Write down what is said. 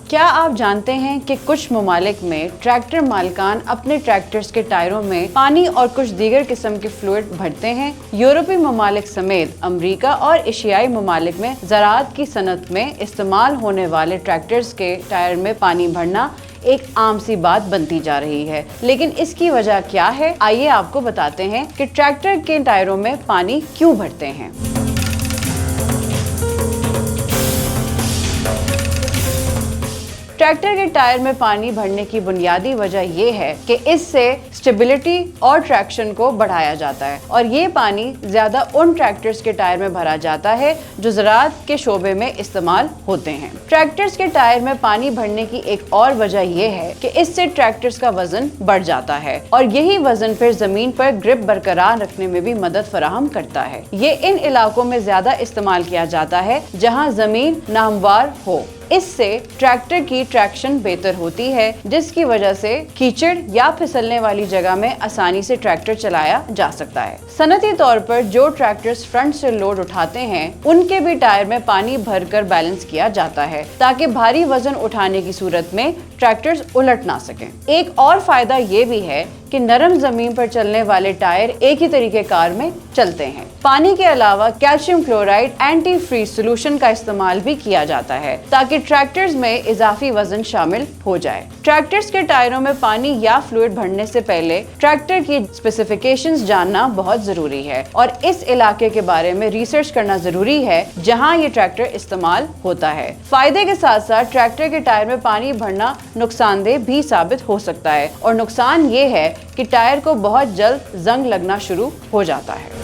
क्या आप जानते हैं कि कुछ ममालिक में ट्रैक्टर मालिकान अपने ट्रैक्टर्स के टायरों में पानी और कुछ दीगर किस्म के फ्लूइड भरते हैं। यूरोपीय ममालिक समेत अमेरिका और एशियाई ममालिक में ज़राअत की सनत में इस्तेमाल होने वाले ट्रैक्टर्स के टायर में पानी भरना एक आम सी बात बनती जा रही है। लेकिन इसकी वजह क्या है, आइए आपको बताते हैं कि ट्रैक्टर के टायरों में पानी क्यों भरते हैं। ट्रैक्टर के टायर में पानी भरने की बुनियादी वजह यह है कि इससे स्टेबिलिटी और ट्रैक्शन को बढ़ाया जाता है और ये पानी ज्यादा उन ट्रैक्टर्स के टायर में भरा जाता है जो ज़राअत के शोबे में इस्तेमाल होते हैं। ट्रैक्टर्स के टायर में पानी भरने की एक और वजह यह है कि इससे ट्रैक्टर्स का वजन बढ़ जाता है और यही वजन फिर जमीन पर ग्रिप बरकरार रखने में भी मदद फराहम करता है। ये इन इलाकों में ज्यादा इस्तेमाल किया जाता है जहाँ जमीन नाहमवार हो। इससे ट्रैक्टर की ट्रैक्शन बेहतर होती है, जिसकी वजह से कीचड़ या फिसलने वाली जगह में आसानी से ट्रैक्टर चलाया जा सकता है। सनती तौर पर जो ट्रैक्टर्स फ्रंट से लोड उठाते हैं उनके भी टायर में पानी भरकर बैलेंस किया जाता है ताकि भारी वजन उठाने की सूरत में ट्रैक्टर्स उलट ना सकें। एक और फायदा ये भी है कि नरम जमीन पर चलने वाले टायर एक ही तरीके कार में चलते हैं। पानी के अलावा calcium chloride antifreeze solution का इस्तेमाल भी किया जाता है ताकि ट्रैक्टर्स में इजाफी वजन शामिल हो जाए। ट्रैक्टर्स के टायरों में पानी या फ्लूइड भरने से पहले ट्रैक्टर की स्पेसिफिकेशंस जानना बहुत जरूरी है और इस इलाके के बारे में रिसर्च करना जरूरी है जहां ये ट्रैक्टर इस्तेमाल होता है। फायदे के साथ साथ ट्रैक्टर के टायर में पानी भरना नुकसानदेह भी साबित हो सकता है और नुकसान ये है कि टायर को बहुत जल्द जंग लगना शुरू हो जाता है।